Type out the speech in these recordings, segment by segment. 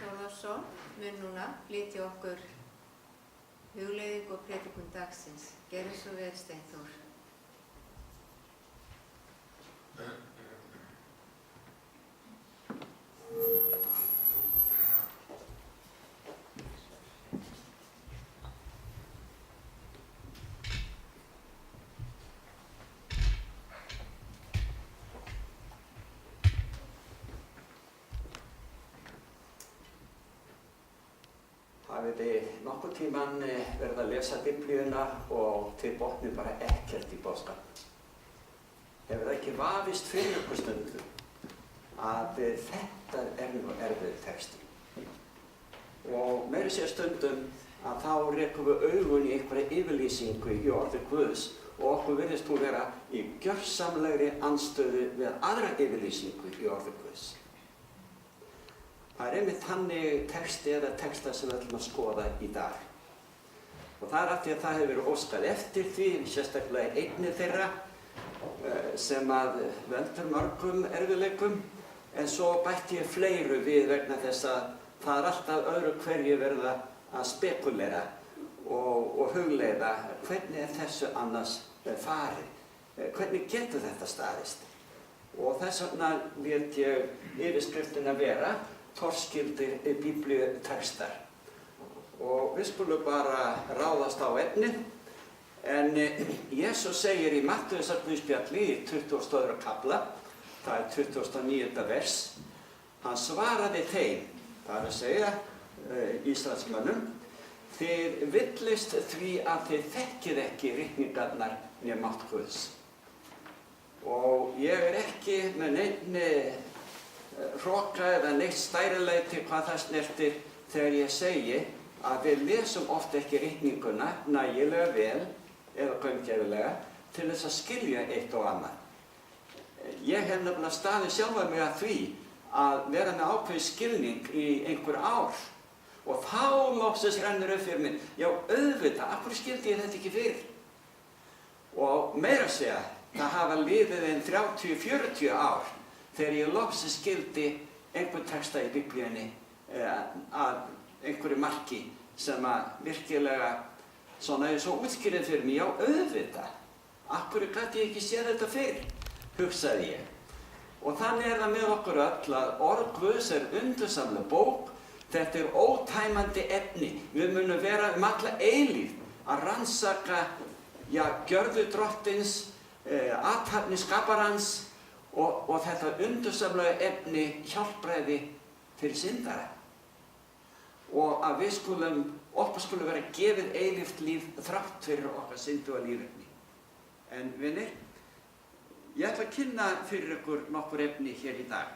Ólafsson mun núna flytja okkur hugleiðingu og predikun dagsins. Gerðu svo vel, Steinþór. Hafið þið nokkuð tímann verið að lesa Biblíuna og þið botnið bara ekkert í boðskap? Hefur það ekki vafist fyrir ykkur stundum að þetta nú erfiður texti? Og meira sér stundum að þá rekum við augun í einhverja yfirlýsingu í orði Guðs og okkur virðist hún vera í gjörsamlegri andstöðu við aðra yfirlýsingu í orði Guðs. Það er einmitt þannig texti eða texta sem við ætlum að skoða í dag. Og það er af því að það hefur verið óskað eftir því, sérstaklega einni þeirra sem að veldur mörgum erfiðleikum, en svo bætti ég fleiru við vegna þess að það er alltaf öðru hverju verið að spekulera og hugleiða hvernig er þessu annars farið, hvernig getur þetta staðist. Og þess vegna lét ég yfirskriftina vera torskildir biblíutextar. Og við skulum bara ráðast á efnið, en Jesús segir í Mattheusarguðspjalli í 22. kafla, það er 29. vers, hann svaraði þeim, það er að segja Ísraelsmönnum, þið villist því að þið þekkið ekki ritningarnar né mátt Guðs. Og ég er ekki með neinni hroka eða neitt stærileiti hvað það snertir þegar ég segi að við lesum oft ekki ritninguna nægilega vel eða gaumgæfilega til þess að skilja eitt og annað. Ég hef nefnilega staðið sjálfa mig að því að vera með ákveðin skilning í einhver ár og þá loksins rennur upp fyrir minn, já auðvitað, af hverju skildi ég þetta ekki fyrir? Og meira að segja, það hafa liðið en 30-40 ár þegar ég loksins skildi einhvern texta í Biblíunni að einhverju marki sem að virkilega svona er svo útskýrið fyrir mig, já auðvitað, af hverju gæti ég ekki séð þetta fyrr, hugsaði ég. Og þannig er það með okkur öll að orð Guðs er undursamleg bók, þetta er ótæmandi efni, við munum vera alla eilífð að rannsaka, já, gjörðir Drottins, athafnir skaparans, og þetta undursamlega efni hjálpræði fyrir syndara. Og að okkur skulum vera gefið eilíft líf þrátt fyrir okkar syndu og lífefni. En vinir, ég ætla að kynna fyrir ykkur nokkur efni hér í dag.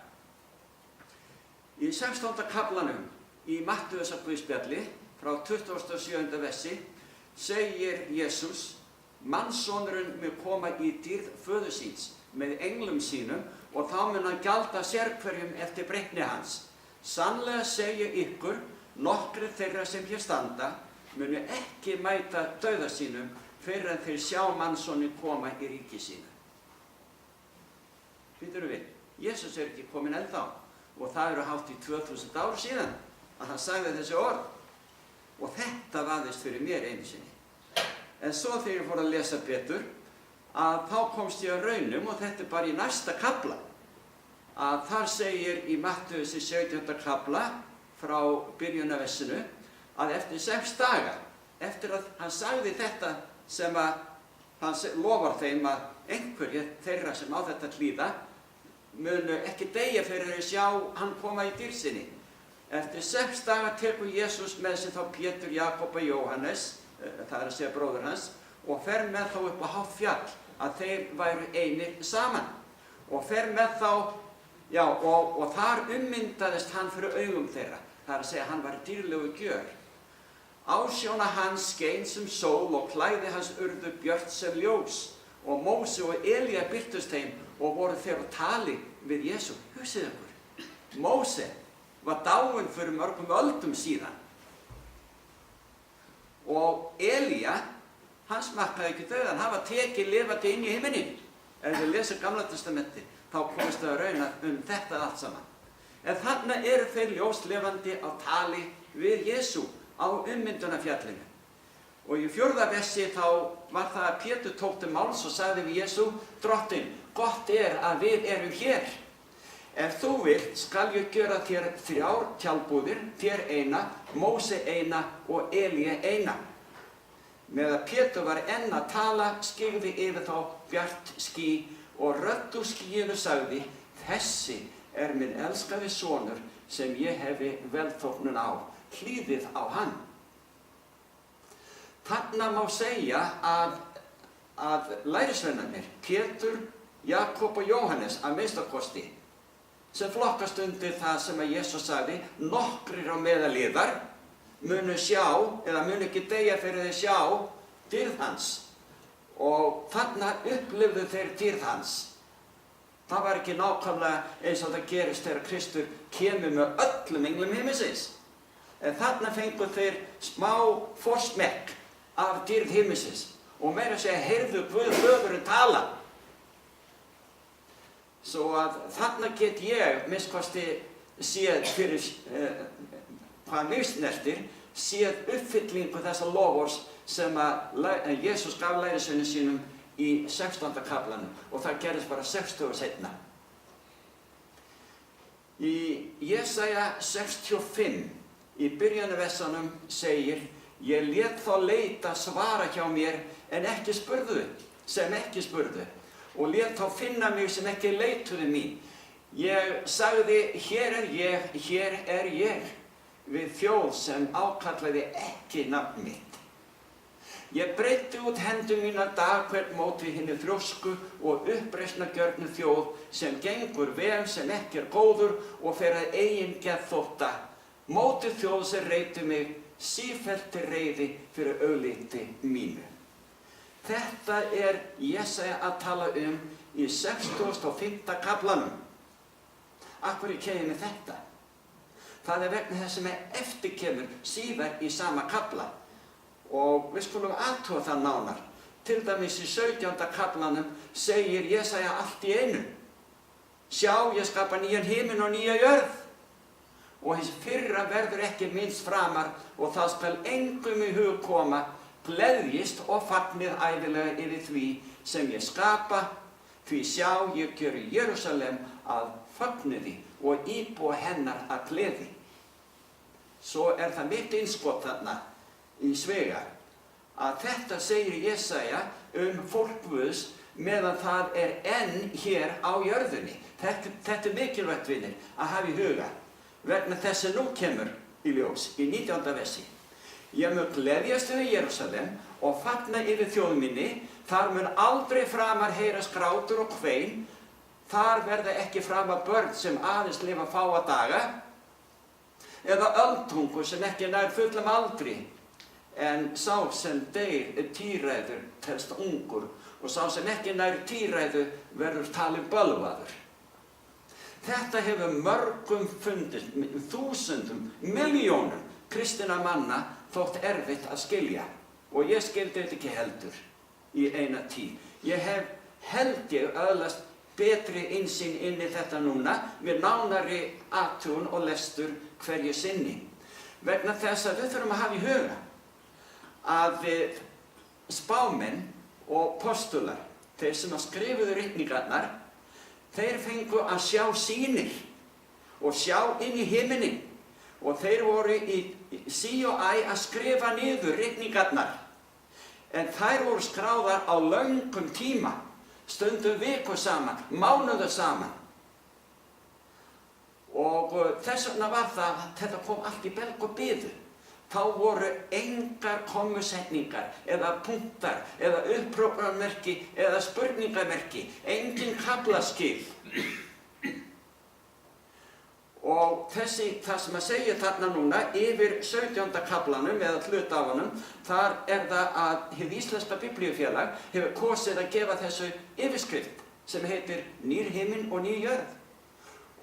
Í 16. kaflanum í Mattheusarguðspjalli frá 27. versi segir Jesús, mannssonurinn mun koma í dýrð föður síns með englum sínum og þá mun hann gjalda sérhverjum eftir breytni hans. Sannlega segi ykkur, nokkrir þeirra sem hér standa munu ekki mæta dauða sínum fyrr en þeir sjá mannssonin koma í ríki sínu. Býtum við, Jesús er ekki kominn ennþá og það eru hátt í 2000 ár síðan að hann sagði þessi orð og þetta vafðist fyrir mér einu sinni. En svo þegar ég fór að lesa betur að þá komst ég að raunum, og þetta er bara í næsta kafla, að þar segir í Mattheus 17. kafla frá byrjunarversinu að eftir 6 daga, eftir að hann sagði þetta sem að hann lofar þeim að einhverjir þeirra sem á þetta hlýða munu ekki deyja fyrir að sjá hann koma í dýrð sinni. Eftir 6 daga tekur Jesús með sér þá Pétur, Jakob og Jóhannes, það er að segja bróður hans, og fer með þá upp á hátt fjall að þeir væru einir saman og fer með þá, já, og þar ummyndaðist hann fyrir augum þeirra, það er að segja hann var í dýrlegu gjör. Ásjóna hans skein sem sól og klæði hans urðu björt sem ljós og Móse og Elía birtust þeim og voru þeir á tali við Jesú. Hugsið ykkur, Móse var dáinn fyrir mörgum öldum síðan og Elía, hann smakkaði ekki dauðan, hann var tekið lifandi inn í himinin. Ef við lesum Gamla testamenti, þá komst það að rauna þetta allt saman. En þarna eru þeir ljóslifandi á tali við Jesú á ummyndunarfjallinu. Og í 4. versi þá var það að Pétur tók til máls og sagði við Jesú: Drottinn, gott að við erum hér. Ef þú vilt skal ég gjöra þér 3 tjaldbúðir, þér eina, Móse eina og Elíu eina. Meðan Pétur var enn að tala skyggði yfir þá bjart ský og rödd úr skýinu sagði: Þessi minn elskaði sonur sem ég hefi velþóknun á, hlýðið á hann. Þarna má segja að lærisveinarnir, Pétur, Jakob og Jóhannes að minnstakosti, sem flokkast undir það sem að Jesús sagði: Nokkrir á meðal yðar munu sjá, eða munu ekki deyja fyrir þeir sjá, dýrð hans. Og þarna upplifðu þeir dýrð hans. Það var ekki nákvæmlega eins og það gerist þegar Kristur kemur með öllum englum himminsins. En þarna fengu þeir smá forsmekk af dýrð himminsins og meira að segja heyrðu Guð föðurinn tala. Svo að þarna get ég minnskosti séð fyrir hvað mig snertir, séð uppfyllingu þessa lofors sem að Jesús gaf lærisveinum sínum í 16. kaflanum, og það gerðist bara 60 ára seinna. Í Jesaja 65 í byrjunarversunum segir: Ég lét þá leita svara hjá mér en ekki spurðu, sem ekki spurðu, og lét þá finna mig sem ekki leituðu mín. Ég sagði: Hér ég, við þjóð sem ákallaði ekki nafn mitt. Ég breiddi út hendur mína dag hvern móti hinni þrjósku og uppreisnargjörnu þjóð sem gengur vel sem ekki góður og fer að eigin geðþótta. Móti þjóð sem reyti mig, sífellt til reiði fyrir augliti mínu. Þetta Jesaja að tala í 65. kaflanum. Af hverju kemur með þetta? Það vegna þess sem eftir kemur síðar í sama kafla. Og við skulum athuga það nánar. Til dæmis í 17. kaflanum segir Jesaja allt í einu: Sjá, ég skapa nýjan himinn og nýja jörð. Og hins fyrra verður ekki minnst framar, og það skal engum í hug koma, gleðjist og fagnið ævilega yfir því sem ég skapa. Því sjá, ég gjöri Jerúsalem að fagniði og íbúa hennar að gleði. Svo það mitt innskot þarna í svega að þetta segir Jesaja fólk Guðs meðan það enn hér á jörðinni. Þetta mikilvægt, vinir, að hafa í huga vegna þess að nú kemur í ljós í 19. versi. Ég mun gleðjast yfir Jerúsalem og fagna yfir þjóð minni. Þar mun aldrei framar heyrast grátur og kvein. Þar verða ekki framar börn sem aðeins lifa fáa daga, eða öldungur sem ekki nær fullum aldri. En sá sem deyr tíræður telst ungur, og sá sem ekki nær tíræðu verður talinn bölvaður. Þetta hefur mörgum fundist, þúsundum, milljónum kristinna manna þótt erfitt að skilja, og ég skildi þetta ekki heldur í eina tíð. Held ég öðlast betri innsýn inn í þetta núna við nánari athugun og lestur hverju sinni. Vegna þess að við þurfum að hafa í huga að spámenn og postular, þeir sem skrifuðu ritningarnar, þeir fengu að sjá sýnir og sjá inn í himinin, og þeir voru í sí og æ að skrifa niður ritningarnar. En þær voru skráðar á löngum tíma, stundum viku saman, mánuðu saman. Og þess vegna var það að þetta kom allt í belg og biðu. Þá voru engar komusetningar eða punktar eða upprópunarmerki eða spurningamerki, engin kaflaskil. Og það sem að segja þarna núna yfir 17. kaflanum eða hluta af honum, þar það að hið íslenska biblíufélag hefur kosið að gefa þessu yfirskrift sem heitir Nýr himinn og ný jörð.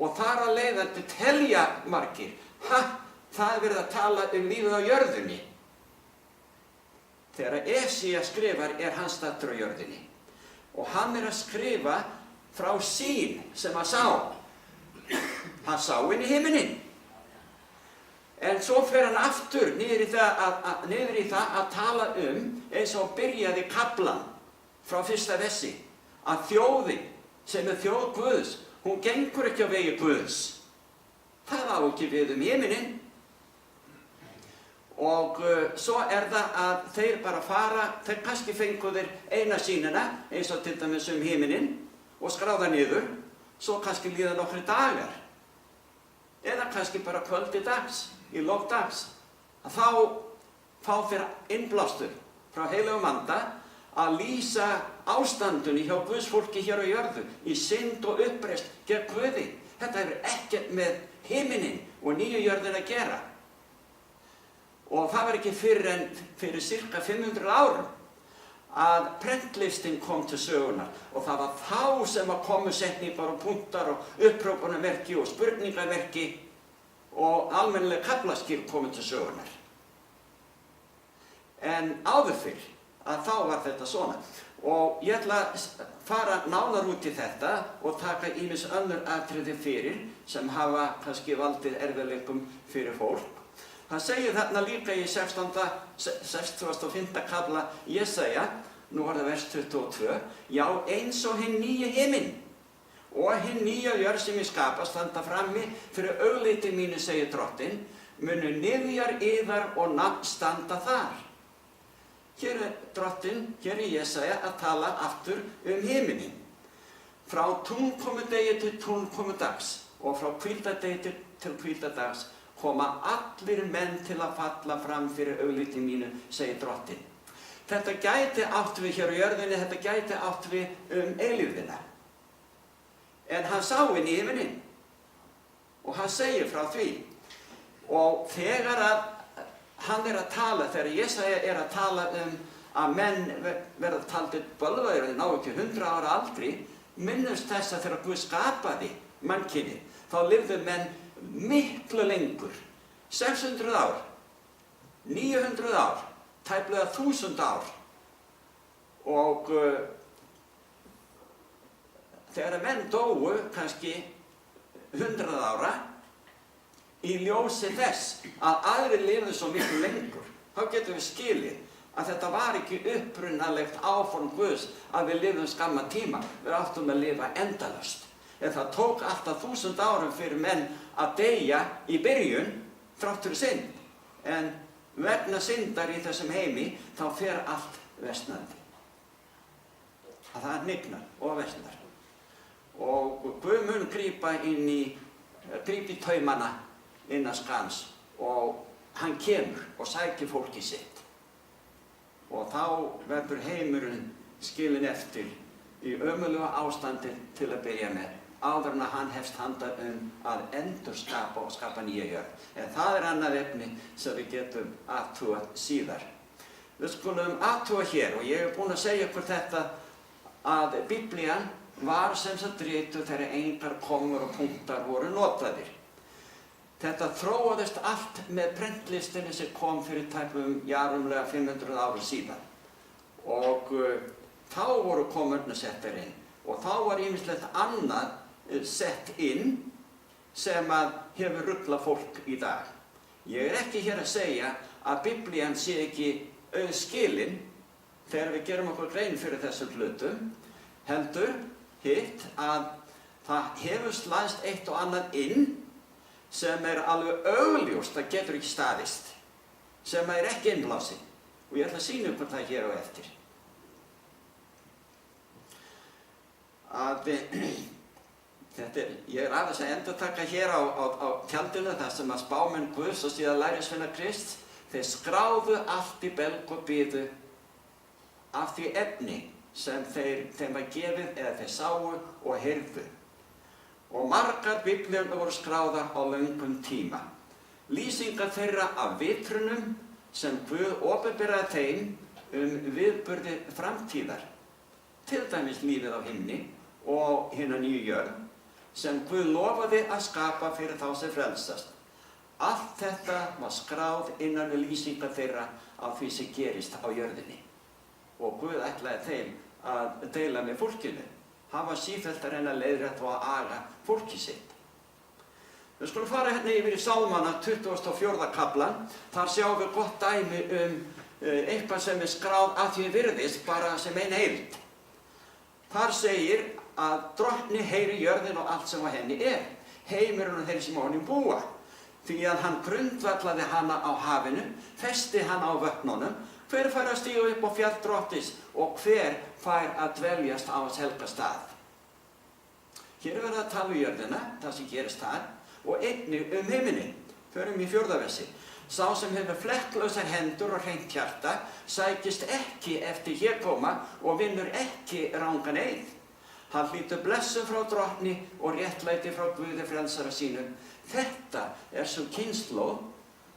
Og þar að leiðandi telja margir, það verið að tala lífið á jörðinni. Þegar Esía skrifar hann staddur á jörðinni. Og hann að skrifa frá sýn sem að sá. Hann sá inn í himinin. En svo fer hann aftur niður í það að tala eins og byrjaði kaflan frá fyrsta versi, að þjóðin sem þjóð Guðs, hún gengur ekki á vegi Guðs. Það á ekki við himinin. Og svo það að þeir bara fara, þeir kannski fengu þeir eina sýnina, eins og til dæmis himinin, og skráða niður, svo kannski líða nokkri dagar. Eða kannski bara kvöldi dags, í lok dags. Að þá fá þeir innblástur frá heilögum anda að lýsa ástandunni hjá Guðs fólki hér á jörðu, í synd og uppreisn gegn Guði. Þetta hefur ekkert með himinin og nýju jörðin að gera. Og það var ekki fyrr en fyrir sirka 500 árum að prentlistin kom til sögunar, og það var þá sem að komu setningar og punktar og upphrópunarmerki og spurningarmerki og almennileg kaflaskil komu til sögunar. En áður fyrr að þá var þetta svona. Og ég ætla að fara nánar út í þetta og taka ýmis önnur atriði fyrir sem hafa kannski valdið erfiðleikum fyrir fólk. Það segir þarna líka í 65. kafla Jesaja, nú var það vers 22, já, eins og hinn nýja himinn og hinn nýja jörð sem ég skapa standa frammi fyrir augliti mínu, segir Drottinn, munu niðjar yðar og nafn standa þar. Hér Drottinn, hér í Jesaja, að tala aftur himinin. Frá tunglkomudegi til tunglkomudags og frá hvíldardegi til hvíldardags koma allir menn til að falla fram fyrir augliti mínu, segir Drottinn. Þetta gæti átt við hér á jörðinni, þetta gæti átt við eilífðina. En hann sá inn í himinin og hann segir frá því. Og þegar að hann að tala, þegar Jesaja að tala að menn verða taldir bölvaðir og þeir ná ekki 100 ára aldri, minnust þess að þegar Guð skapaði mannkynið, þá lifðu menn miklu lengur, 600 ár, 900 ár, tæplega 1000 ár. Og þegar menn dóu kannski 100 ára, í ljósi þess að aðrir lifðu svo miklu lengur, þá getum við skilið að þetta var ekki upprunalegt áform Guðs að við lifum skamma tíma, við áttum að lifa endalaust. En það tók alltaf 1000 árum fyrir menn að deyja í byrjun þrátt fyrir synd. En vegna syndar í þessum heimi þá fer allt versnandi. Að það hnignar og versnar. Og Guð mun grípa í taumana innan skans og hann kemur og sækir fólkið sitt. Og þá verður heimurinn skilinn eftir í ömurlegu ástandi til að byrja með, áður en að hann hefst handa að endurskapa og skapa nýja jörð. En það annað efni sem við getum athugað síðar. Við skulum athuga hér, og ég búinn að segja ykkur þetta, að Biblían var sem sagt rituð þegar engar komur og punktar voru notaðir. Þetta þróaðist allt með prentlistinni sem kom fyrir tæpum jarumlega 500 ára síðan. Og þá voru komurnar settar inn. Og þá var ýmislegt annað sett inn sem að hefur ruglað fólk í dag. Ég ekki hér að segja að Biblían sé ekki auðskilin þegar við gerum okkur grein fyrir þessum hlutum, heldur hitt að það hefur slæðst eitt og annað inn sem alveg augljóst að getur ekki staðist, sem ekki innblásið. Og ég ætla að sýna ykkur það hér á eftir. Ég aðeins að endurtaka hér á tjaldinu þar sem að spámenn Guðs og síðan lærisveinar Krists, þeir skráðu allt í belg og biðu af því efni sem þeim var gefið eða þeir sáu og heyrðu. Og margar biblíurnar voru skráðar á löngum tíma. Lýsingar þeirra af vitrunum sem Guð opinberaði þeim viðburði framtíðar, til dæmis lífið á himni og hina nýju jörð, sem Guð lofaði að skapa fyrir þá sem frelsast. Allt þetta var skráð innan við lýsingar þeirra af því sem gerist á jörðinni. Og Guð ætlaði þeim að deila með fólkinu. Hann var sífellt að reyna að leiðrétta og að aga fólkið sitt. Við skulum fara hérna yfir í Sálmana 24. kaflan. Þar sjáum við gott dæmi eitthvað sem skráð að því virðist bara sem ein heild. Þar segir að drottni heyri jörðin og allt sem á henni heimurinn og þeir sem á honum búa. Því að hann grundvallaði hana á hafinu, festi hana á vötnunum. Hver fær að stíga upp á fjall Drottis og hver fær að dveljast á hans helga stað? Hér verið að tala jörðina, það sem gerist þar, og einnig heiminin. Förum í 4. versi. Sá sem hefur flekklausar hendur og hreint hjarta sækist ekki eftir hégóma og vinnur ekki rangan eið. Hann hlýtur blessun frá drottni og réttlæti frá Guði frelsara sínum. Þetta sú kynslóð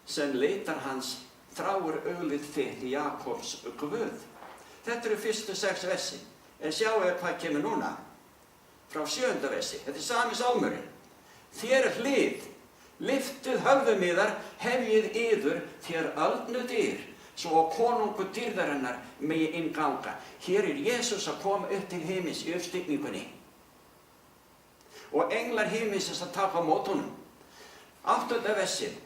sem leitar hans, þráir auglið þitt í Jakobs Guð. Þetta eru fyrstu 6 versi. En sjáu hvað kemur núna. Frá 7. versi. Þetta sami sálmurinn. Þér hlið, lyftið höfðum yðar, hefjið yður, þér öldnu dyr, svo konungur dýrðarinnar megi innganga. Hér Jesús að koma upp til himins í uppstigningunni. Og englar himinsins að taka á mót honum. 8. versið.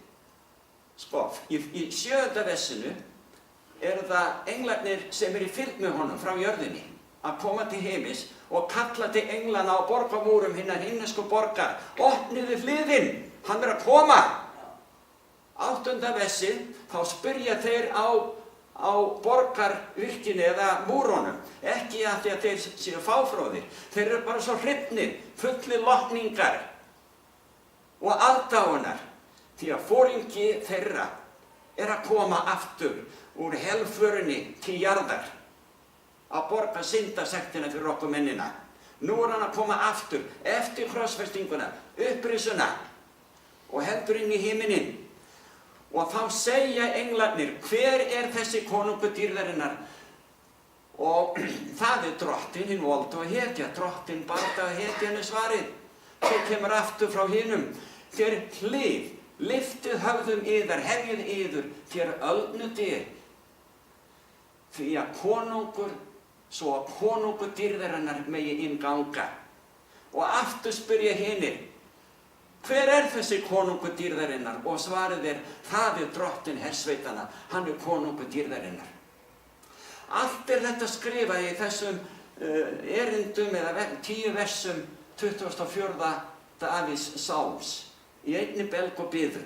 Í 7. versinu það englarnir sem í fylgd með honum frá jörðinni að koma til himins og kalla til englana á borgarmúrum hinnar himnesku borgar. Opniði hliðin, hann að koma. 8. versið, þá spyrja þeir á borgarvirkinu eða múrunum, ekki að því að þeir séu fáfróðir. Þeir eru bara svo hrifnir, fullir lotningar og aðdáunar, því að foringi þeirra að koma aftur úr helförinni til jarðar að borga syndasektina fyrir okkur mennina. Nú hann að koma aftur eftir krossfestinguna, upprisuna og heldur inn í himinin. Og þá segja englarnir, hver þessi konungur dýrðarinnar? Og það drottin, hinn voldu og hetja, drottin bardaga hetjan svarið. Svo kemur aftur frá hinum, þér hlið, lyftið höfðum yðar, hefjið yður, þér öldnu dyr. Því að konungur, svo að konungur dýrðarinnar megi innganga. Og aftur spyrja hinir, hver þessi konungur dýrðarinnar? Og svarið það drottin hersveitana, hann konungur dýrðarinnar. Allt þetta skrifað í þessum erindum eða 10 versum 24. Davíðs sáls í einni belg og biðu.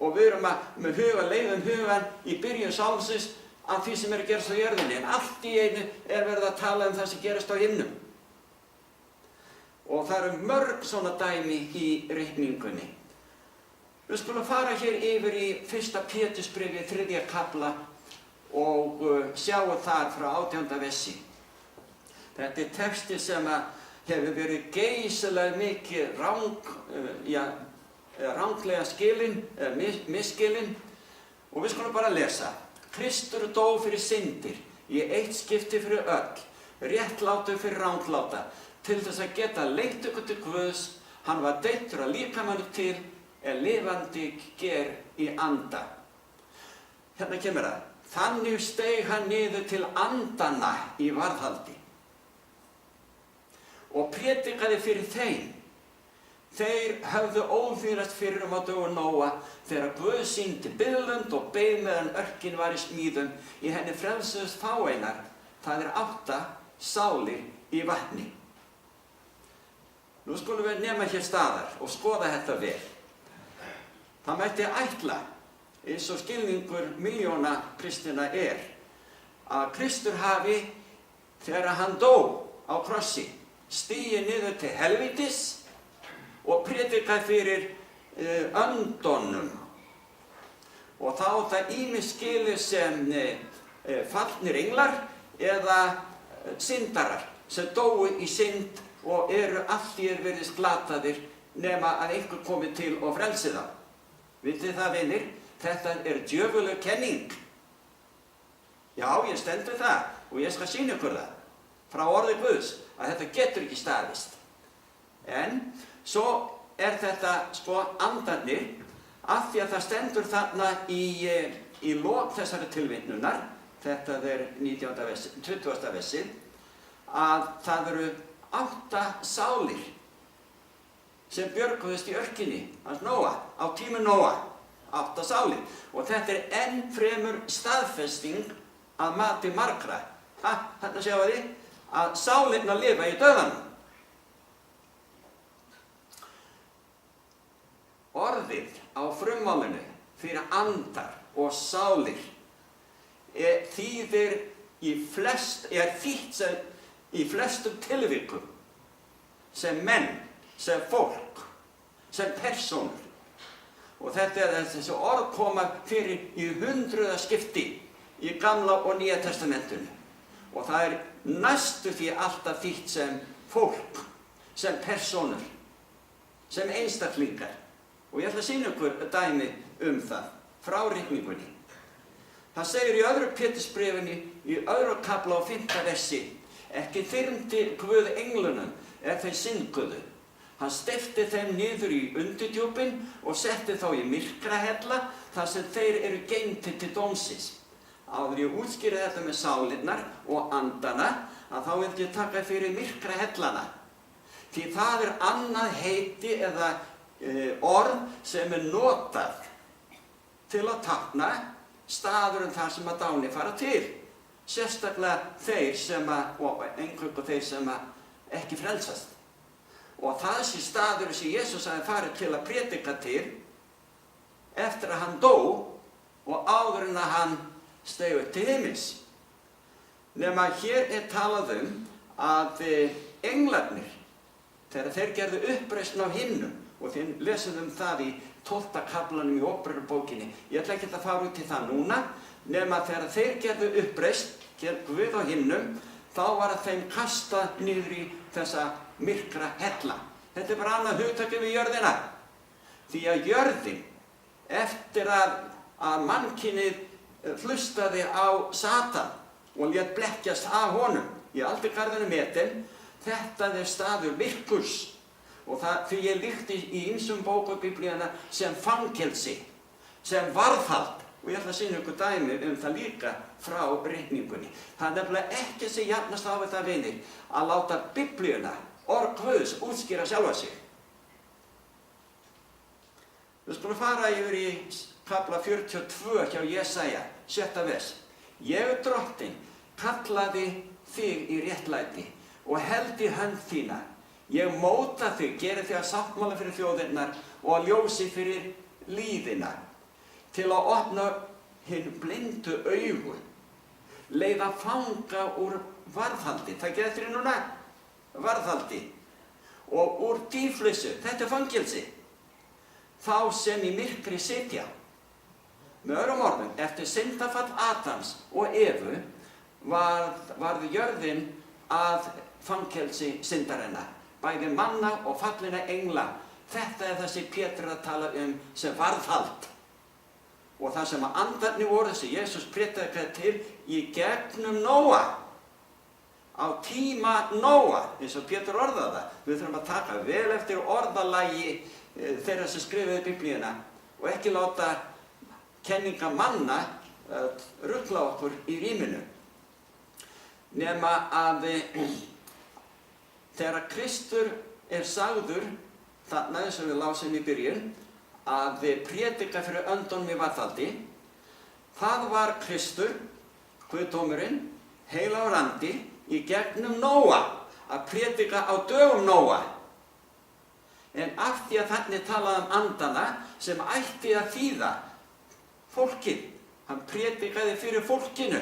Og við erum með leiðum hugan í byrjun sálsins af því sem að gerast á jörðinni, en allt í einu verið að tala það sem gerast á himnum. Og það eru mörg svona dæmi í reikningunni. Við skulum fara hér yfir í 1. Pétursbréfi 3. kafla og sjáum þar frá 18. versi. Þetta texti sem hefur verið geysilega mikið ranglega skilinn, misskilinn, og við skulum bara lesa. Kristur dó fyrir syndir, í eitt skipti fyrir öll, réttlátur fyrir rangláta, til þess að geta leitt ykkur til Guðs. Hann var deyddur að líkamanni til, lifandi ger í anda. Hérna kemur það. Þannig steig hann niður til andanna í varðhaldi og prédikaði fyrir þeim. Þeir höfðu óþýrast fyrir á dögum Nóa, þegar Guð sýndi biðlund og beið meðan örkin var í smíðum. Í henni frelsuðust fáeinar, það 8 sálir í vatni. Nú skulum við nema hér staðar og skoða þetta vel. Það mætti ætla, eins og skilningur milljóna kristina að Kristur hafi, þegar hann dó á krossi, stigið niður til helvítis og prédikað fyrir öndunum. Og þá það ýmist skilið sem fallnir englar eða syndarar sem dóu í synd og allt í virðist glataðir nema að einhver komi til og frelsi þá. Vitið það, vinir, þetta djöfulleg kenning. Já, ég stend við það og ég skal sýna ykkur það frá orði Guðs að þetta getur ekki staðist. En svo þetta andarnir, af því að það stendur þarna í lok þessari tilvitnunar, þetta 20. versið, að það eru 8 sálir sem björguðust í örkinni hans Nóa, á tíma Nóa, 8 sálir. Og þetta enn fremur staðfesting að mati margra. Þarna sjáum við að sálirnar lifa í dauðanum. Orðið á frummálinu fyrir andar og sálir þýðir þýtt í flestum tilvikum sem menn, sem fólk, sem persónur. Og þessi orð koma fyrir í 100 skipti í Gamla og Nýja testamentinu. Og það næstu því alltaf þýtt sem fólk, sem persónur, sem einstaklingar. Og ég ætla að sýna ykkur dæmi það frá ritningunni. Það segir í 2. Pétursbréfinu í 2. kafla og 5. versi: ekki þyrmdi Guð englunum þeir synguðu. Hann steypti þeim niður í undirdjúpin og setti þá í myrkrahella þar sem þeir eru geymdir til dómsins. Áður ég útskýri þetta með sálirnar og andana, að þá vildi ég taka fyrir myrkrahellana. Því það annað heiti eða orð sem notað til að tákna staðurinn þar sem að dáni fara til. Sérstaklega þeir og eingöngu þeir sem ekki frelsast. Og þessi staður sem Jesús hafði farið til að prédika til eftir að hann dó og áður en að hann steig upp til himins. Nema hér talað að englarnir, þegar þeir gerðu uppreisn á himnum, og þið lesum það í 12. kaflanum í Óperubókinni. Ég ætla ekki að fara út í það núna, nema þegar þeir gerðu uppreisn, Guð á himnum, þá var að þeim kastað niður í þessa myrkra hella. Þetta bara annað hugtak yfir jörðina. Því að jörðin, eftir að mannkynið hlustaði á Satan og lét blekkjast af honum í aldurgarðinum Eden, þetta staður myrkurs. Og því ég líkti í ýmsum bókum Biblíuna sem fangelsi, sem varðhald. Og ég ætla að sýna ykkur dæmi það líka frá ritningunni. Það nefnilega ekki sem jafnast á þetta vinir að láta Biblíuna, orð Guðs, útskýra sjálfa sig. Við skulum fara yfir í kafla 42 hjá Jesaja, 6. vers. Ég, Drottinn, kallaði þig í réttlæti og held í hönd þína. Ég móta þig, geri þig að sáttmála fyrir þjóðirnar og að ljósi fyrir líðina, til að opna hinn blindu augu, leiða fanga úr varðhaldi, það getur núna, varðhaldi, og úr dýflissu, þetta fangelsi, þá sem í myrkri sitja. Með öðrum orðum, eftir syndafall Adams og Evu varð jörðin að fangelsi syndarinnar, bæði manna og fallina engla. Þetta það sem Pétur að tala sem varðhald. Og það sem að andarnir voru sem Jesús prédikaði til í gegnum Nóa. Á tíma Nóa, eins og Pétur orðaði það. Við þurfum að taka vel eftir orðalagi þeirra sem skrifuðu Biblíuna og ekki láta kenninga manna rugla okkur í ríminu. Nema að þegar Kristur sagður, þarna eins og við lásum í byrjun, að prédika fyrir öndunum í varðhaldi, það var Kristur, Guðdómurinn, heilagur andi, í gegnum Nóa, að prédika á dögum Nóa. En af því að þannig talaði andana sem ætti að þýða fólkið, hann prédikaði fyrir fólkinu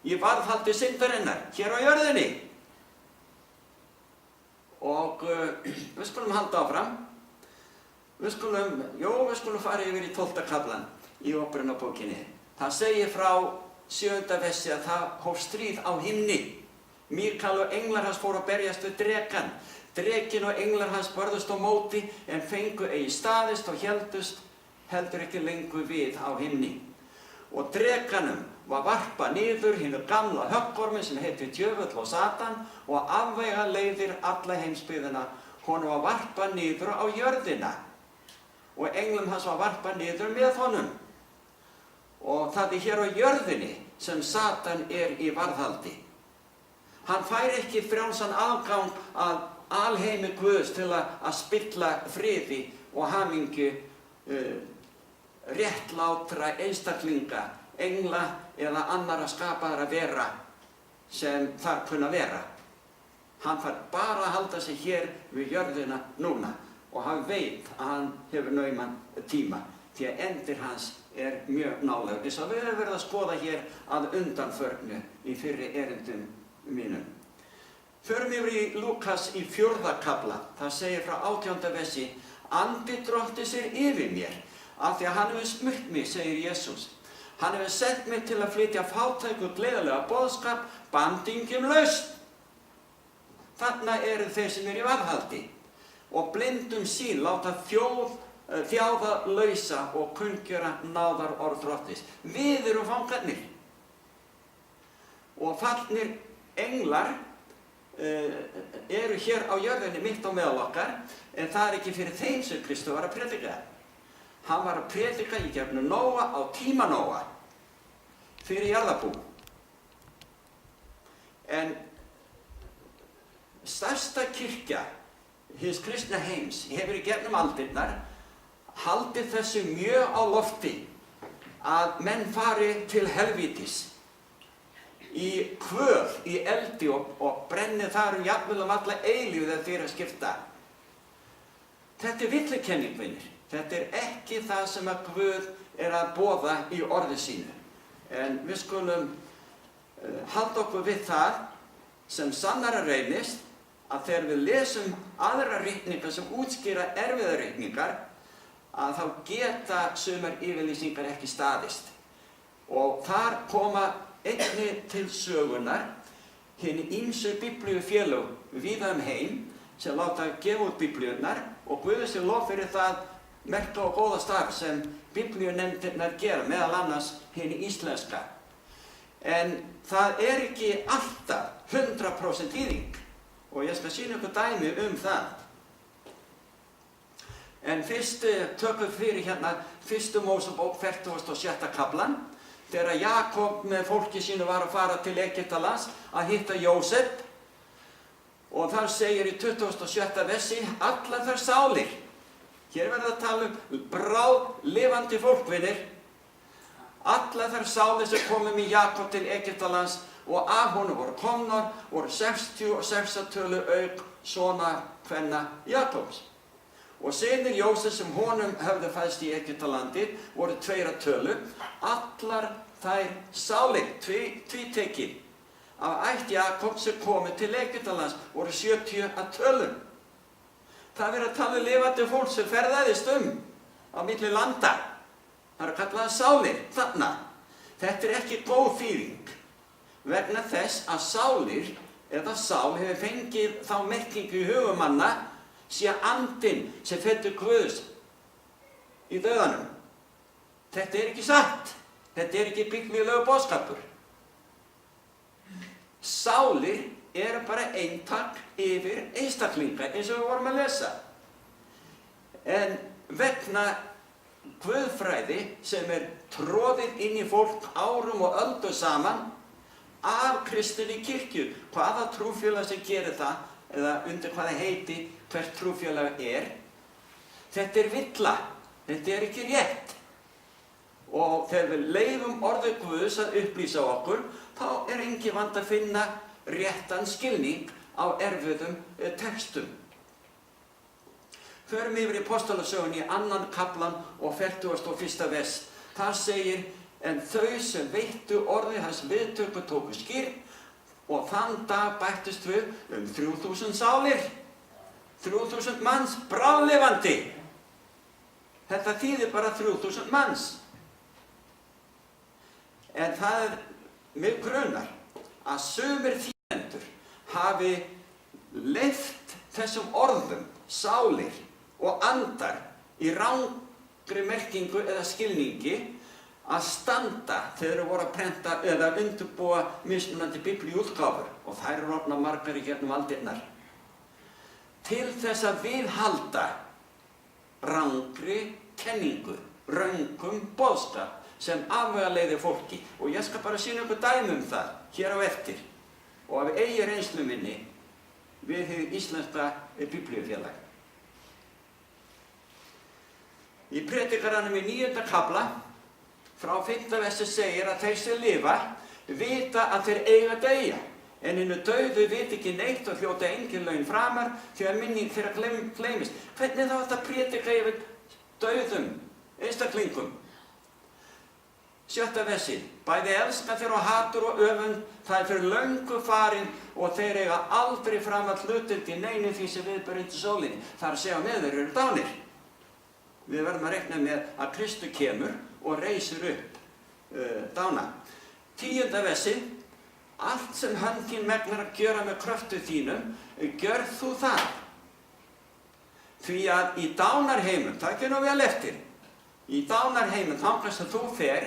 í varðhaldi syndarinnar, hér á jörðinni. Og við skulum halda áfram. Við skulum fara yfir í 12. kaflan í Óperubókinni. Það segir frá 7. versi að það hóf stríð á himni. Míkal og englar hans fóru að berjast við drekann. Drekinn og englar hans börðust á móti en fengu eigi staðist og héldust heldur ekki lengur við á himni. Og drekanum var varpað niður hinu gamla höggormi sem heitir djöfull og Satan og afvega leiðir alla heimsbyggðina. Honum var varpað niður á jörðina og englum hans var varpað niður með honum. Og það hér á jörðinni sem Satan í varðhaldi. Hann fær ekki frjálsan aðgang að alheimi Guðs til að spilla friði og hamingju réttlátra einstaklinga, engla eða annarra skapaðra vera sem þar kunna vera. Hann þarf bara að halda sig hér við jörðina núna og hann veit að hann hefur nauman tíma því að endir hans mjög nálægur. Eins og við höfum verið að skoða hér að undanförnu í fyrri erindum mínum. Förum yfir í Lúkas í 4. kafla. Það segir frá 18. versi: Andi Drottins yfir mér, af því að hann hefur smurt mig, segir Jesús. Hann hefur sent mig til að flytja fátæk og gleðilega boðskap, bandingjum laust. Þarna eru þeir sem eru í varðhaldi og blindum sín láta þjáða lausa og kunngjöra náðar orð Drottins. Við erum fangarnir. Og fallnir englar eru hér á jörðinni mitt á meðal okkar, en það ekki fyrir þeim sem Kristur var að predika. Hann var að predika í gegnum Nóa á tíma Nóa fyrir jarðarbú. En stærsta kirkja hins kristna heims hefur í gegnum aldirnar haldið þessu mjög á lofti að menn fari til helvítis í kvöð, í eldi og brenni þar jafnvel alla eilífð þegar þeir að skipta. Þetta villukenning, vinir. Þetta ekki það sem að Guð að boða í orði sínu. En við skulum halda okkur við það sem sannara reynist, að þegar við lesum aðra ritningar sem útskýra erfiðar ritningar, að þá geta sumar yfirlýsingar ekki staðist. Og þar koma einnig til sögunar hin ýmsu biblíufélög víða heim sem láta gefa út biblíurnar og Guði sé lof fyrir það merka og góða starf sem biblíunefndirnar gera, meðal annars hin íslenska. En það ekki alltaf 100% þýðing og ég skal sýna ykkur dæmi það. En fyrst tökum fyrir hérna 1. Mósebók 46. kaflan, þegar Jakob með fólki sínu var að fara til Egyptalands að hitta Jósef, og þar segir í 27. versi: allar þær sálir. Hér verður að tala bráðlifandi fólkvinir. Allar þær sálir sem komum í Jakob til Egyptalands og af honum voru komnar voru 66 að tölu auk svona kvenna Jakobs. Og synir Jósef sem honum höfðu fæðst í Egyptalandi voru 2 að tölu. Allar þær sálir, tvítekinn, af ætt Jakob sem komu til Egyptalands voru 70 að tölu. Það verður að tala lifandi fólk sem ferðaðist á milli landa. Það kallaðar sálir þarna. Þetta ekki góð þýðing vegna þess að sálir eða sál hefur fengið þá merkingu í hugum manna sé andinn sem fellur Guðs í dauðanum. Þetta ekki satt. Þetta ekki biblíulegur boðskapur. Sálir eru bara eintak yfir einstaklinga eins og við vorum að lesa. En vegna guðfræði sem troðið inn í fólk árum og öldum saman af kristinni kirkju, hvaða trúfélag sem gerir það eða undir hvaða heiti hvert trúfélag þetta villa, þetta ekki rétt. Og þegar við leyfum orði Guðs að upplýsa okkur, þá engin vandi að finna réttan skilning á erfiðum textum. Förum yfir í Apostolasögunni í 2. kaflan og 41. vers. Þar segir: en þau sem veittu orði hans viðtöku tóku skírn og þann dag bættust við 3000 sálir. 3000 manns bráðlifandi. Þetta þýðir bara 3000 manns. En það mig grunar að sumir þýðendur hafi leyft þessum orðum, sálir og andar í rangri merkingu eða skilningi að standa þegar þeir voru að prenta eða undirbúa mismunandi biblíuútgáfur, og þær orðnar margar í gegnum aldirnar, til þess að viðhalda rangri kenningu, röngum boðskap sem afvegaleiðir fólki. Og ég skal bara sýna ykkur dæmi það hér á eftir og af eigin reynslu minni við hið íslenska biblíufélag. Í predikaranum í 9. kafla frá 5. versi segir að þeir sem lifa vita að þeir eiga að deyja, en hinu dauðu vita ekki neitt og hljóta engin laun framar því að minning þeirra gleymist. Hvernig þá þetta predika yfir dauðum einstaklingum? 7. versi, bæði elska þeir og hatur og öfund, það fyrir löngu farin og þeir eiga aldrei framar hlutdeild í neinu því sem viðber undir sólinni. Það er að segja með þeir eru dánir. Við verðum að reikna með að Kristur kemur og reisir upp dána. 10. versi, allt sem hönd þín megnar að gjöra með kröftu þínum, gjörð þú það. Því að í dánarheimum, það ekki nú vel eftir, í dánarheimum þangað sem þú fer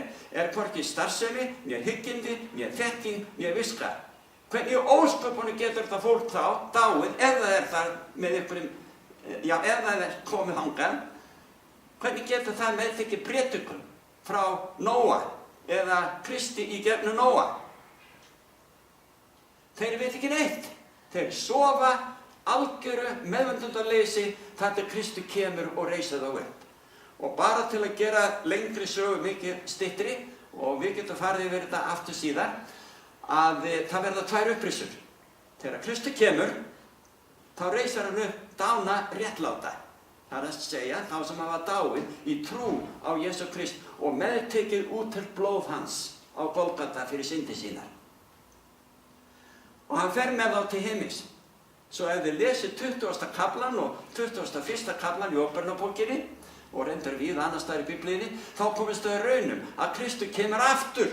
hvorki starfsemi, né hyggindi, né þekking, né viska. Hvernig í ósköpunum getur þetta fólk þá dáið ef það þar með einhverjum, já ef það komið þangað, hvernig getur það meðtekið prédikun frá Nóa eða Kristi í gegnum Nóa? Þeir veit ekki neitt. Þeir sofa algjöru meðvitundarleysi þar til Kristur kemur og reisir þá upp. Og bara til að gera lengri sögu mikið styttri, og við getum farið yfir þetta aftur síðar, að það verða 2 upprisur. Þegar Kristur kemur, þá reisir hann upp dána réttláta. Það er að segja þá sem hafa dáið í trú á Jesú Krist og meðtekið úthellt blóð hans á Golgata fyrir syndi sínar. Og hann fer með þá til himins. Svo ef þið lesið 20. kaflan og 21. kaflan í Ópernabókinni og reyndar við annars staðar í Biblíunni, þá komist þau raunum að Kristur kemur aftur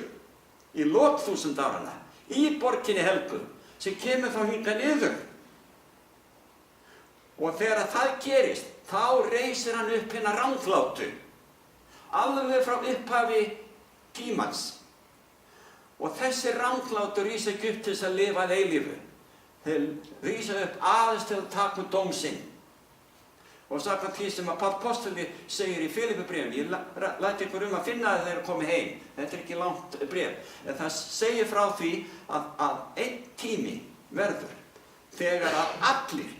í lok 1000 áranna í borginni helgu sem kemur þá hingað niður. Og þegar það gerist, þá reisir hann upp hina ranglátu, alveg frá upphafi tímans. Og þessi ranglátu rísa ekki upp til þess að lifa að eilífu. Þeir rísa upp aðeins til að taka dóm sinn. Og samkvæmt því sem að Páll postuli segir í Filippubréfinu, ég læt ykkur að finna að þeir eru komið heim. Þetta er ekki langt bréf. En það segir frá því að einn tími verður þegar að allir,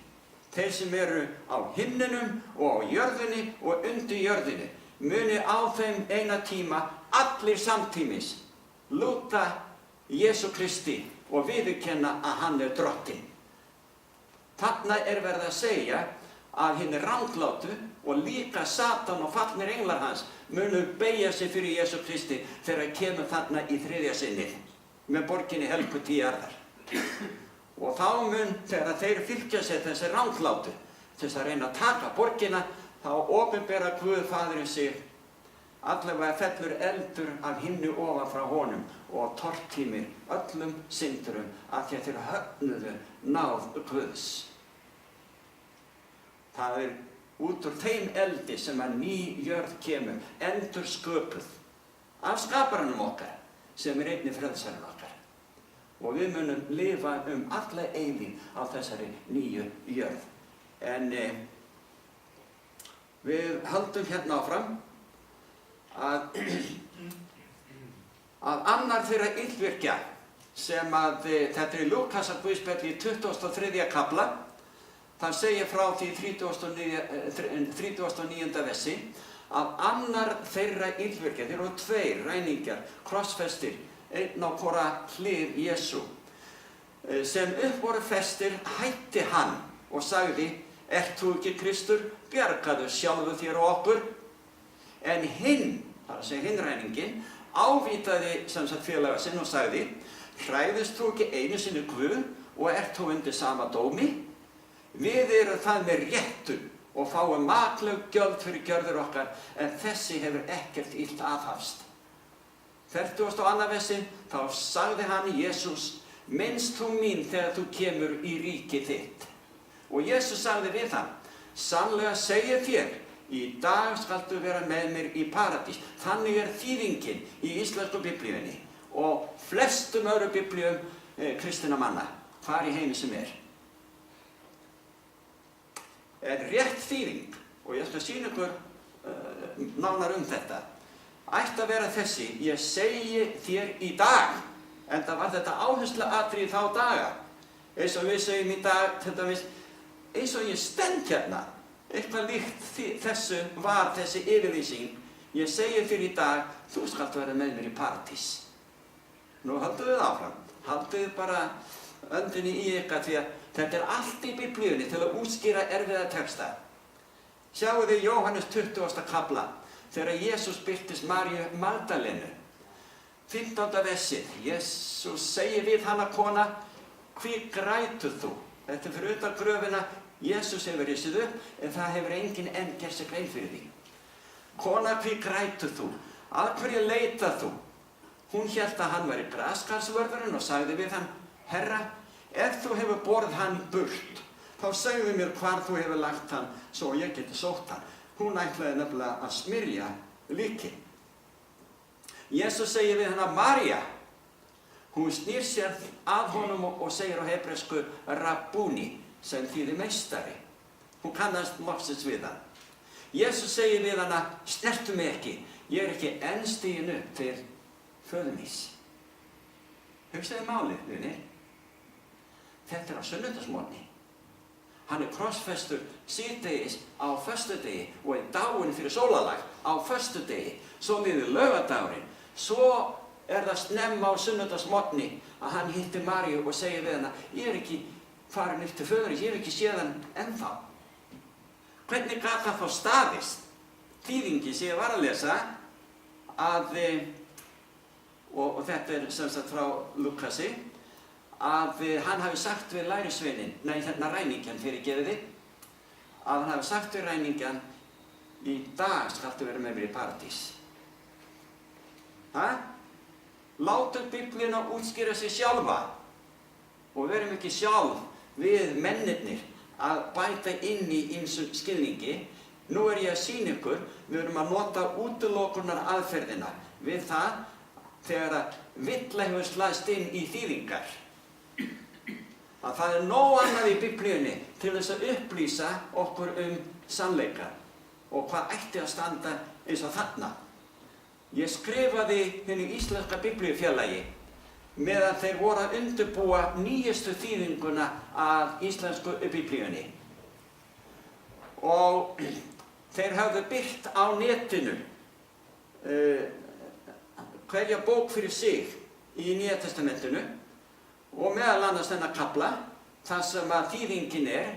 þeir sem eru á himninum og á jörðinni og undir jörðinni, muni á þeim eina tíma allir samtímis lúta Jesú Kristi og viðurkenna að hann er drottinn. Þarna er verið að segja að hinn ranglátu og líka Satan og fallnir englar hans munu beygja sig fyrir Jesú Kristi þegar kemur þarna í 3. sinnið með borginni helgu 10 jarðar. Og þá mun þegar þeir fylgja sér þessi ranglátu til þess að reyna að taka borgina, þá opinbera Guð Faðirinn sig. Allavega fellur eldur af himni ofan frá honum og tortímir öllum syndurum af því að þeir höfnuðu náð Guðs. Það er út úr þeim eldi sem að ný jörð kemur, endur sköpuð af skaparanum okkar sem er einnig frelsarinn okkar. Og við munum lifa alla eilífð á þessari nýju jörð. En við höldum hérna áfram að annar þeirra illvirkja sem að þetta er í Lúkasar guðspjalli í 23. kafla. Það segir frá því 39. versi að annar þeirra illvirkja, þeir eru 2 ræningjar, krossfestir, einn á hvora hlið Jesú, sem upp voru festir, hætti hann og sagði, ert þú ekki Kristur, bjargaðu sjálfu þér og okkur. En hinn, það er að segja hinn ræningin, ávítaði sem sagt félaga sinn og sagði, hræðist þú ekki einu sinni Guð og ert þú undir sama dómi? Við erum það með réttu og fáum makleg gjöld fyrir gjörðir okkar, en þessi hefur ekkert illt aðhafst. 42. versi, þá sagði hann Jesús, minnst þú mín þegar þú kemur í ríki þitt. Og Jesús sagði við hann, sannlega segi þér, í dag skaltu vera með mér í paradís. Þannig er þýðingin í íslensku biblíunni og flestum öðrum biblíum kristinna manna, hvar í heimi sem er. En rétt þýðing, og ég skal sýna ykkur nánar þetta, ætti að vera þessi, ég segi þér í dag, en það var þetta áhersluatriði þá daga. Eins og við segjum í dag, til dæmis, eins og ég stend hérna, eitthvað líkt þessu var þessi yfirlýsing. Ég segi fyrir í dag, þú skalt vera með mér í paradís. Nú haldum við áfram, haldum við bara öndinni í ykkar því að þetta er allt í Biblíunni til að útskýra erfiða texta. Sjáu þið Jóhannes 20. kafla, þegar Jesús birtist Maríu Magdalenu. 15. versið, Jesús segir við hana, kona, hví grætur þú? Þetta er fyrir utan gröfina, Jesús hefur risið upp, en það hefur enginn enn gert sér grein fyrir því. Kona, hví grætur þú? Að hverju leitar þú? Hún hélt að hann væri graskarlsvörðurinn og sagði við hann, Herra, ef þú hefur borið hann burt, þá segðu mér hvar þú hefur lagt hann, svo ég geti sótt hann. Hún ætlaði nefnilega að smyrja líkið. Jesús segir við hana, María. Hún snýr sér að honum og segir á hebresku Rabbúni, sem þýðir meistari. Hún kannast loksins við hann. Jesús segir við hana, snertu mig ekki, ég er ekki enn stiginn upp til föður míns. Hugsaðu málið, vinir. Þetta er á sunnudagsmorgni. Hann er krossfestur síðdegis á föstudegi og er dáinn fyrir sólarlag á föstudegi. Svo líður laugardagurinn. Svo er það snemma á sunnudagsmorgni að hann hittir Maríu og segir við hana, ég er ekki farin upp til föðurins, ég hef ekki séð hann ennþá. Hvernig gat það þá staðist? Þýðingi sem ég var að lesa að, og þetta er sem sagt frá Lúkasi, að hann hafi sagt við lærisveinin, ræningjan fyrirgefiði, að hann hafi sagt við ræningjan, í dag skaltu vera með mér í paradís. Látum Biblíuna útskýra sig sjálfa og verum ekki sjálf við mennirnir að bæta inn í ýmsum skilningi. Nú er ég að sýna ykkur, við erum að nota útilokunar aðferðina við það þegar að villa hefur slæðst inn í þýðingar. Að það er nóg annað í Biblíunni til þess að upplýsa okkur sannleika og hvað ætti að standa eins og þarna. Ég skrifaði hinu íslenska biblíufélagi meðan þeir voru að undirbúa nýjustu þýðinguna af íslensku biblíunni. Og þeir hafðu birt á netinu hverja bók fyrir sig í Nýja testamentinu og meðal annars þennan kafla þar sem að þýðingin er,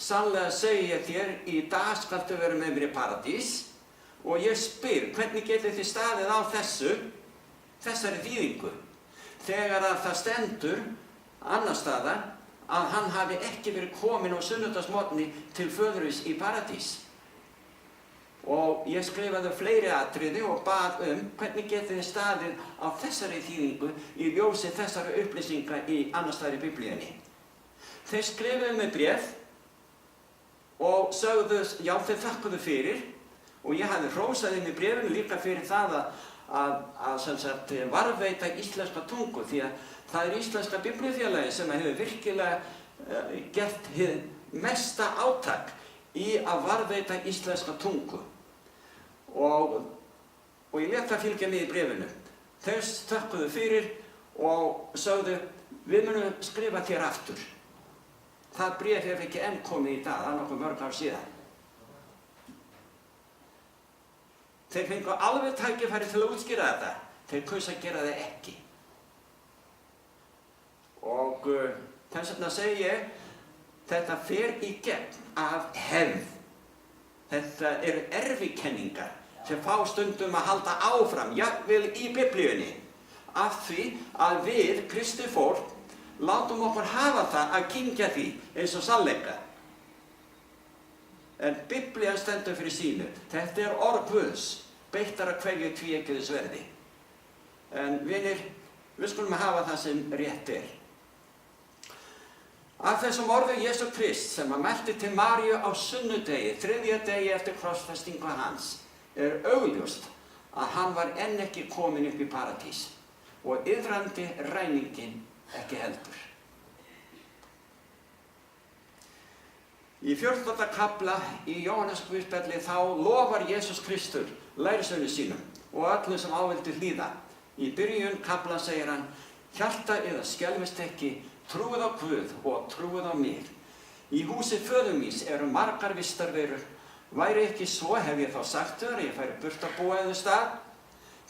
sannlega segi ég þér, í dag skaltu vera með mér í paradís. Og ég spyr, hvernig getið þið staðið á þessari þýðingu, þegar að það stendur annar staðar að hann hafi ekki verið kominn á sunnudagsmorgni til föðurins í paradís. Og ég skrifaði fleiri atriði og bað hvernig getið þið staðið á þessari þýðingu í ljósi þessari upplýsinga í annars staðar í Biblíunni. Þeir skrifuðu mig bréf og sögðu, já þeir þakkuðu fyrir. Og ég hafði hrósað inn í bréfinu líka fyrir það að sem sagt, varðveita íslenska tungu því að það er íslenska biblíufélagi sem hefur virkilega gert hið mesta átak í að varðveita íslenska tungu. Og ég lét það fylgja mig í bréfinu. Þeir þökkuðu fyrir og sögðu, við munum skrifa þér aftur. Það bréf hefur ekki enn komið í dag, það er nokkuð mörg ár síðan. Þeir fengu alveg tækifæri til að útskýra þetta. Þeir kusu að gera það ekki. Og þess vegna segi ég, þetta fer í gegn af hefð. Þetta eru erfikenningar sem fá stundum að halda áfram, jafnvel í Biblíunni. Af því að við, kristið fólk, látum okkur hafa það að kyngja því eins og sannleika. En Biblían stendur fyrir sínu. Þetta er orð Guðs, beittar að kveðju tvíeggjðu sverði. En vinir, við skulum hafa það sem rétt er. Af þessum orðum Jesú Krist sem að mælti til Maríu á sunnudegi, 3. degi eftir krossfestingu hans, er augljóst að hann var enn ekki kominn upp í paradís og iðrandi ræningin ekki heldur. Í 14. kafla í Jóhannesarguðspjalli þá lofar Jesús Kristur lærisveinum sínum og öllum sem ávildu hlýða. Í byrjun kafla segir hann, hjarta yðar skelfist ekki, trúið á Guð og trúið á mig. Í húsi föður míns eru margar vistarverur. Væri ekki svo, hef ég þá sagt þér, ég færi burt að búa yður stað.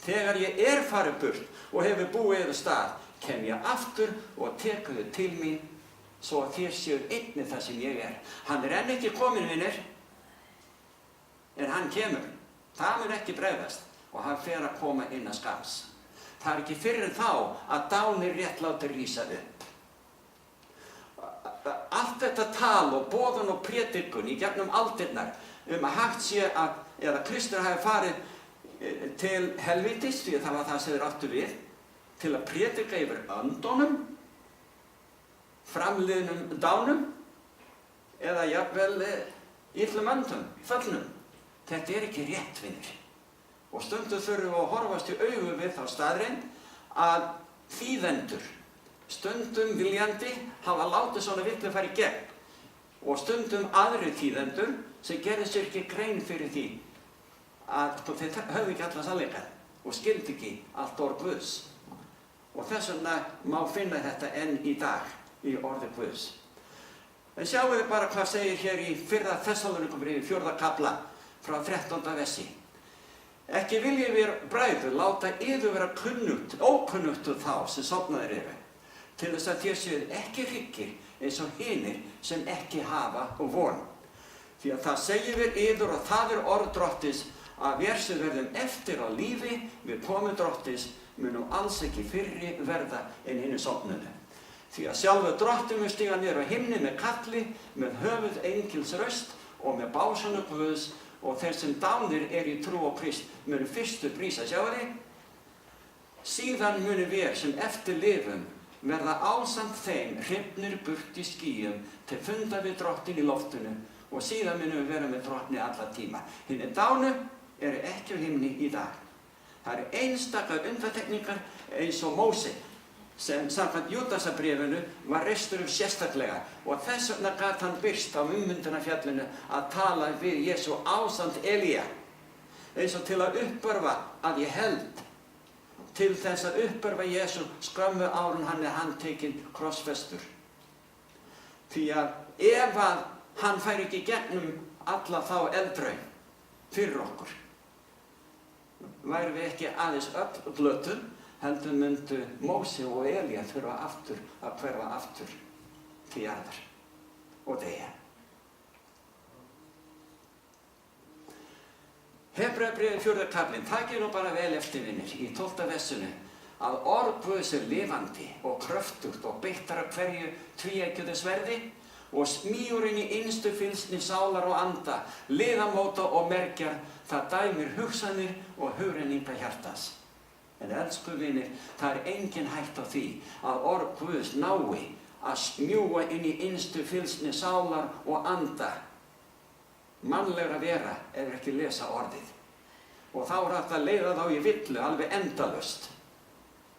Þegar ég farið burt og hefur búið yður stað, kem ég aftur og tek þau til mín, svo að þér séu einnig það sem ég er. Hann enn ekki kominn, vinir, en hann kemur. Það mun ekki bregðast og hann fer að koma inn að skams. Það ekki fyrr en þá að dánir réttlátir rísa upp. Allt þetta tal og boðun og prédikun í gegnum aldirnar að hægt sé að, eða Kristur hafi farið til helvítis, því að það var það sem þeir áttu við, til að prédika yfir öndunum, framliðnum dánum, eða jafnvel illum öndum, föllnum. Þetta ekki rétt, vinir. Og stundum þurfum við að horfast í augu við þá staðreynd að þýðendur, stundum viljandi, hafa látið svona villu fara í gegn og stundum aðri þýðendur sem gerði sér ekki grein fyrir því að þeir höfðu ekki alla sannleikann og skildi ekki allt orð Guðs. Og þess vegna má finna þetta enn í dag í orði Guðs. En sjáum við bara hvað segir hér í 1. Þessalóníkubréfi 4. kafla frá 13. versi. Ekki viljið við bræður láta yður vera ókunnugt þá sem sofnaðir eru, til þess að þér séuð ekki hryggir eins og hinir sem ekki hafa von. Því að það segir við yður og það orð Drottins að vér sem verðum eftir á lífi við komu Drottins munum alls ekki fyrri verða en hinir sofnuðu. Því að sjálfur Drottinn mun stíga niður á himni með kalli, með höfuð engils röst og með básunu Guðs, og þeir sem dánir í trú á Krist munu fyrstu prísa, sjáu þið? Síðan munu við sem eftir lifum verða ásamt þeim hrifnir burt í skýjum til funda við Drottinn í loftinu og síðan munum við vera með Drottni alla tíma. Hinir dánu eru ekki á himni í dag. Það eru einstakar undantekningar eins og Móse sem samkvæmt Júdasarbréfinu var reistur sérstaklega og þess vegna gat hann birst á ummyndunarfjallinu að tala við Jesú ásamt Elía eins og til að uppörva að ég held til þess að uppörva Jesú skömmu árun hann handtekinn krossfestur. Því að ef að hann færi ekki gegnum alla þá eldraun fyrir okkur, væri við ekki aðeins öll glötuð, heldur myndu Móse og Elía þurfa aftur að hverfa aftur til jarðar og deyja. Hebreabréfið 4. kaflinn, takið nú bara vel eftir, vinir, í 12. versinu, að orð Guðs lifandi og kröftugt og beittar af hverju tvíeggjuðu sverði og smígur inn í innstu fylgsni sálar og anda, liðamóta og mergjar, það dæmir hugsanir og hugrenninga hjartans. En elsku vinir, það engin hætt á því að orð Guðs nái að smjúga inn í innstu fylgsni sálar og anda. Mannlegra vera ekki lesa orðið. Og þá hægt að leiða þá í villu alveg endalaust.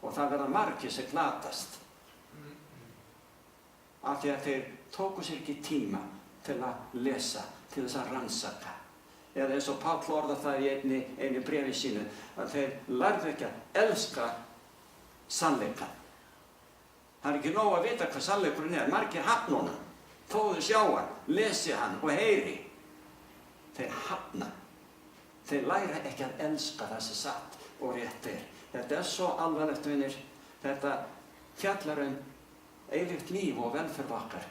Og það verða margir sem glatast. Af því að þeir tóku sér ekki tíma til að lesa, til þess að rannsaka. Eða eins og Páll orðar það í einu bréfi sínu, að þeir lærðu ekki að elska sannleikann. Það ekki nóg að vita hvað sannleikurinn margir hafna honum, þó þau sjá hann, lesi hann og heyri. Þeir hafna. Þeir læra ekki að elska það sem satt og rétt er. Þetta svo alvarlegt, vinir. Þetta fjallar eilíft líf og velferð okkar.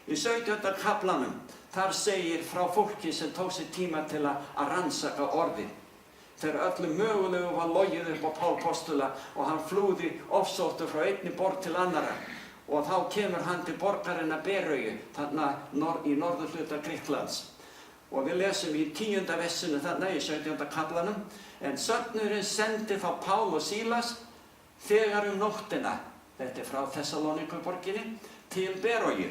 Í 17. kaflanum, þar segir frá fólki sem tók sér tíma til að rannsaka orðið. Þegar öllum mögulegu var logið upp á Pál postula og hann flúði ofsóttur frá einni borg til annarra. Og þá kemur hann til borgarinnar Beröyu, þarna í norðurhluta Grikklands. Og við lesum í 10. versinu þarna í 17. kaflanum, en söfnurinn sendi þá Pál og Sílas þegar nóttina, þetta frá Þessalóníkuborginni, til Beröyu.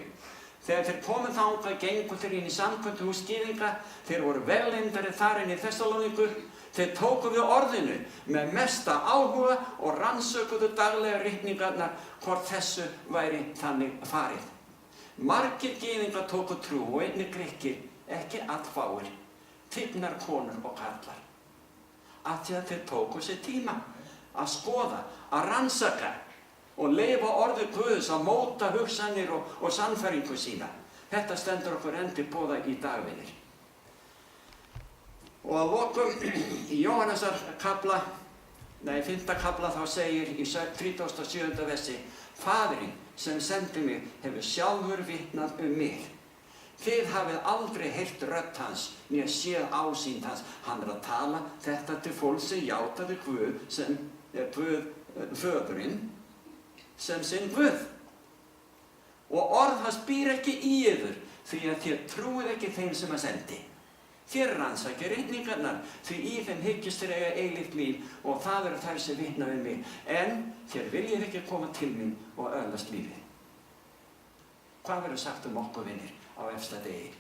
Þegar þeir komu þangað gengu þeir inn í samkvæmduhús gyðinga, þeir voru velindari þar inn í Þessalóníku, þeir tóku við orðinu með mesta áhuga og rannsökuðu daglega ritningarnar hvort þessu væri þannig farið. Margir gyðingar tóku trú og einnig Grikkir, ekki allfáir, tignar konur og karlar. Af því að þeir tóku sér tíma að skoða, að rannsaka og leyfa orði Guðs að móta hugsanir og sannfæringu sína. Þetta stendur okkur enn til boða í dag, vinir. Og að lokum í Jóhannesar kafla, 5. kafla þá segir í 37. versi: Faðirinn sem sendi mig hefur sjálfur vitnað mig. Þið hafið aldrei heyrt rödd hans, né séð ásýnd hans. Hann að tala þetta til fólk sem játaði Guð sem Guð, föðurinn, sem sinn Guð. Og orð hans býr ekki í yður, því að þér trúið ekki þeim sem hann sendi. Þér rannsakið ritningarnar, því í þeim hyggist þér eiga eilíft líf, og það eru þær sem vitna við mig. En þér viljið ekki koma til mín og öðlast lífið. Hvað verður sagt okkur, vinir, á efsta degi?